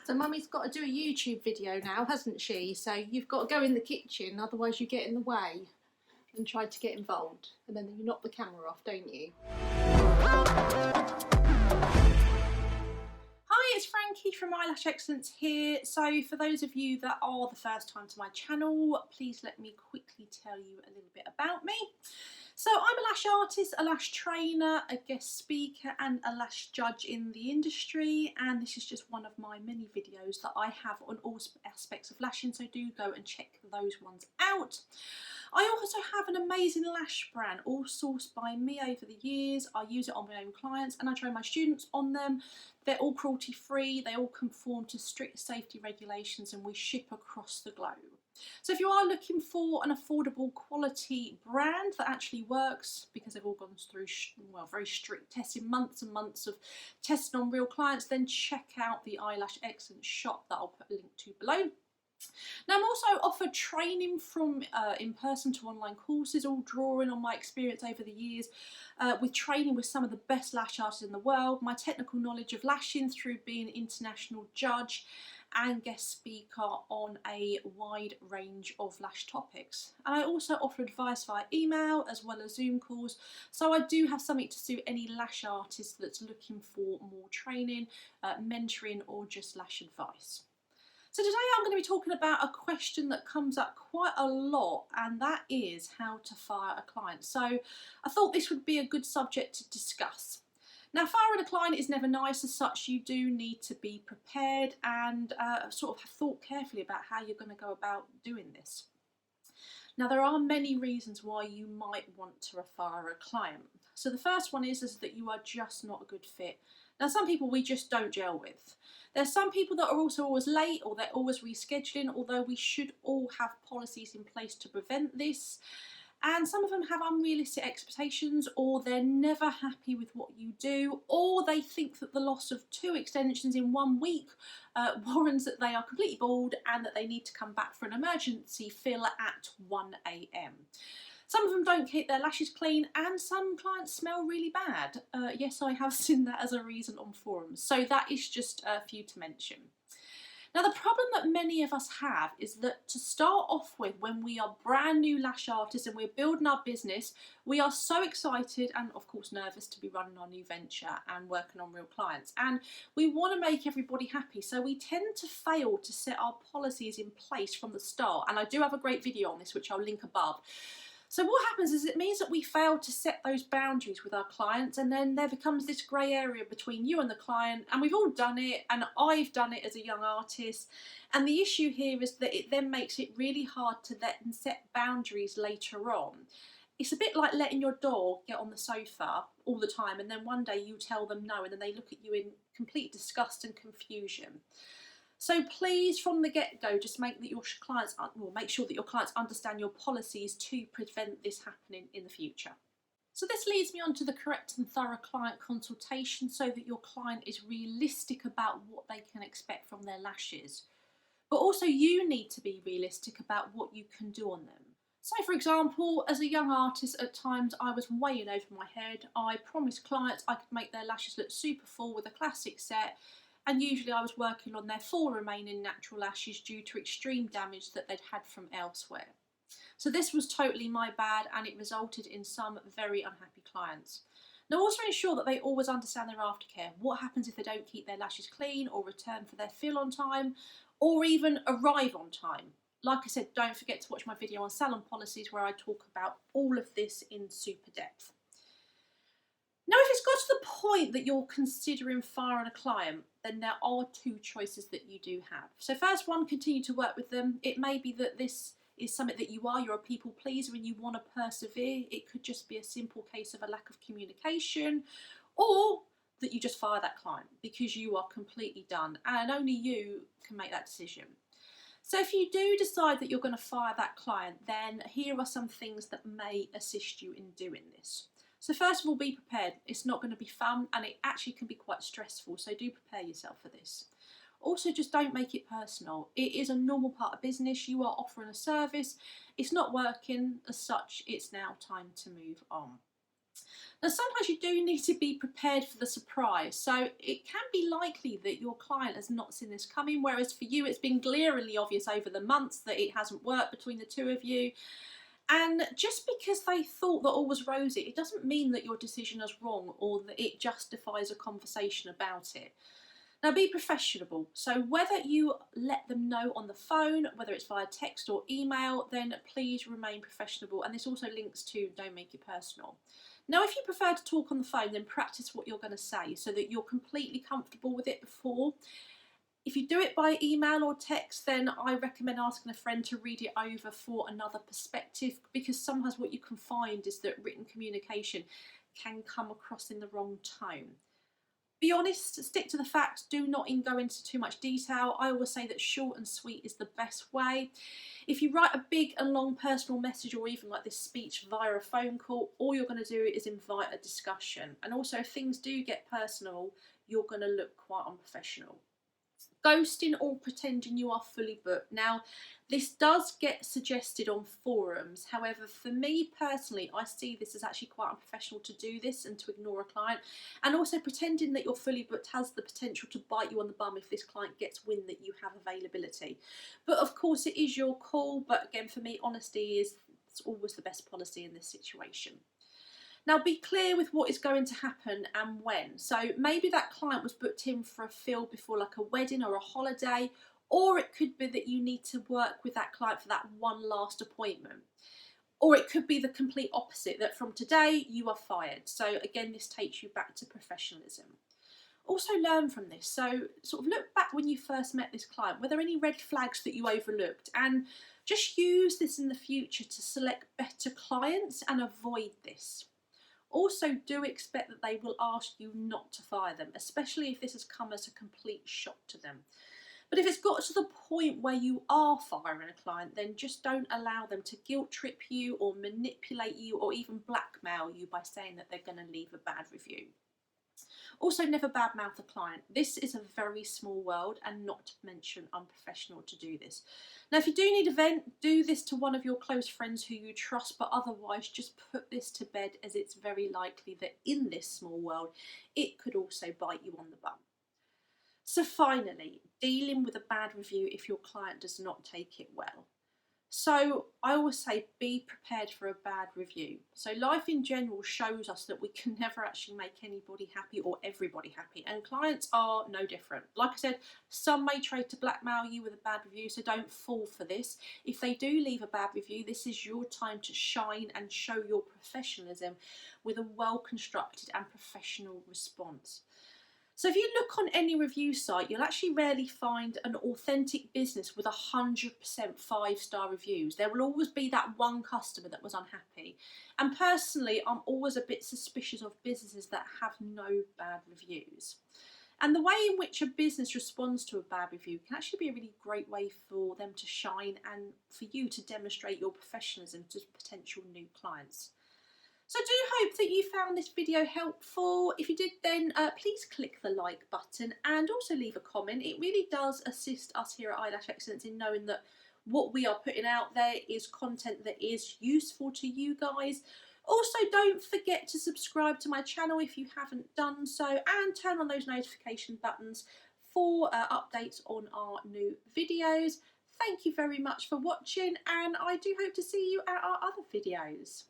So Mummy's got to do a YouTube video now, hasn't she? So you've got to go in the kitchen, otherwise you get in the way and try to get involved. And then you knock the camera off, don't you? Hi, it's Frankie from Eyelash Excellence here. So for those of you that are the first time to my channel, please let me quickly tell you a little bit about me. So I'm a lash artist, a lash trainer, a guest speaker and a lash judge in the industry, and this is just one of my many videos that I have on all aspects of lashing, so do go and check those ones out. I also have an amazing lash brand, all sourced by me over the years. I use it on my own clients and I train my students on them. They're all cruelty free, they all conform to strict safety regulations, and we ship across the globe. So if you are looking for an affordable quality brand that actually works, because they've all gone through very strict testing, months and months of testing on real clients, then check out the Eyelash Excellence shop that I'll put a link to below. Now I'm also offered training from in-person to online courses, all drawing on my experience over the years with training with some of the best lash artists in the world, my technical knowledge of lashing through being an international judge and guest speaker on a wide range of lash topics. And I also offer advice via email as well as Zoom calls, so I do have something to suit any lash artist that's looking for more training, mentoring or just lash advice. So today I'm going to be talking about a question that comes up quite a lot, and that is how to fire a client. So I thought this would be a good subject to discuss. Now, firing a client is never nice. As such, you do need to be prepared and sort of have thought carefully about how you're going to go about doing this. Now, there are many reasons why you might want to fire a client. So the first one is that you are just not a good fit. Now, some people we just don't gel with. There's some people that are also always late, or they're always rescheduling, although we should all have policies in place to prevent this. And some of them have unrealistic expectations, or they're never happy with what you do, or they think that the loss of 2 extensions in 1 week warrants that they are completely bald and that they need to come back for an emergency fill at 1 AM. Some of them don't keep their lashes clean, and some clients smell really bad. Yes, I have seen that as a reason on forums, so that is just a few to mention. Now, the problem that many of us have is that to start off with, when we are brand new lash artists and we're building our business, we are so excited and of course nervous to be running our new venture and working on real clients, and we want to make everybody happy, so we tend to fail to set our policies in place from the start. And I do have a great video on this which I'll link above. So what happens is it means that we fail to set those boundaries with our clients, and then there becomes this grey area between you and the client, and we've all done it, and I've done it as a young artist. And the issue here is that it then makes it really hard to then set boundaries later on. It's a bit like letting your dog get on the sofa all the time, and then one day you tell them no, and then they look at you in complete disgust and confusion. So please, from the get-go, just make that your clients, make sure that your clients understand your policies to prevent this happening in the future. So this leads me on to the correct and thorough client consultation, so that your client is realistic about what they can expect from their lashes. But also you need to be realistic about what you can do on them. So for example, as a young artist, at times I was way in over my head. I promised clients I could make their lashes look super full with a classic set, and usually I was working on their 4 remaining natural lashes due to extreme damage that they'd had from elsewhere. So this was totally my bad, and it resulted in some very unhappy clients. Now also ensure that they always understand their aftercare. What happens if they don't keep their lashes clean, or return for their fill on time, or even arrive on time? Like I said, don't forget to watch my video on salon policies where I talk about all of this in super depth. Now, if it's got to the point that you're considering firing a client, then there are 2 choices that you do have. So first one, continue to work with them. It may be that this is something that you're a people pleaser and you want to persevere. It could just be a simple case of a lack of communication, or that you just fire that client because you are completely done, and only you can make that decision. So if you do decide that you're going to fire that client, then here are some things that may assist you in doing this. So first of all, be prepared. It's not going to be fun, and it actually can be quite stressful, so do prepare yourself for this. Also, just don't make it personal. It is a normal part of business. You are offering a service. It's not working. As such, it's now time to move on. Now, sometimes you do need to be prepared for the surprise. So it can be likely that your client has not seen this coming, whereas for you, it's been glaringly obvious over the months that it hasn't worked between the two of you. And just because they thought that all was rosy, it doesn't mean that your decision is wrong or that it justifies a conversation about it. Now, be professional. So whether you let them know on the phone, whether it's via text or email, then please remain professional. And this also links to don't make it personal. Now, if you prefer to talk on the phone, then practice what you're going to say so that you're completely comfortable with it before. If you do it by email or text, then I recommend asking a friend to read it over for another perspective, because sometimes what you can find is that written communication can come across in the wrong tone. Be honest, stick to the facts, do not go into too much detail. I always say that short and sweet is the best way. If you write a big and long personal message or even like this speech via a phone call, all you're going to do is invite a discussion. And also, if things do get personal, you're going to look quite unprofessional. Ghosting or pretending you are fully booked. Now, this does get suggested on forums. However, for me personally, I see this as actually quite unprofessional to do this and to ignore a client. And also, pretending that you're fully booked has the potential to bite you on the bum if this client gets wind that you have availability. But of course, it is your call. But again, for me, honesty is always the best policy in this situation. Now, be clear with what is going to happen and when. So maybe that client was booked in for a field before like a wedding or a holiday, or it could be that you need to work with that client for that one last appointment. Or it could be the complete opposite, that from today you are fired. So again, this takes you back to professionalism. Also learn from this. So sort of look back when you first met this client. Were there any red flags that you overlooked? And just use this in the future to select better clients and avoid this. Also, do expect that they will ask you not to fire them, especially if this has come as a complete shock to them. But if it's got to the point where you are firing a client, then just don't allow them to guilt trip you or manipulate you or even blackmail you by saying that they're going to leave a bad review. Also, never badmouth a client. This is a very small world, and not to mention unprofessional to do this. Now, if you do need a vent, do this to one of your close friends who you trust, but otherwise just put this to bed, as it's very likely that in this small world, it could also bite you on the bum. So finally, dealing with a bad review if your client does not take it well. So I always say be prepared for a bad review. So life in general shows us that we can never actually make anybody happy or everybody happy, and clients are no different. Like I said, some may try to blackmail you with a bad review, so don't fall for this. If they do leave a bad review, this is your time to shine and show your professionalism with a well-constructed and professional response. So if you look on any review site, you'll actually rarely find an authentic business with 100% 5-star reviews. There will always be that one customer that was unhappy. And personally, I'm always a bit suspicious of businesses that have no bad reviews. And the way in which a business responds to a bad review can actually be a really great way for them to shine and for you to demonstrate your professionalism to potential new clients. So I do hope that you found this video helpful. If you did, then please click the like button and also leave a comment. It really does assist us here at Eyelash Excellence in knowing that what we are putting out there is content that is useful to you guys. Also, don't forget to subscribe to my channel if you haven't done so, and turn on those notification buttons for updates on our new videos. Thank you very much for watching, and I do hope to see you at our other videos.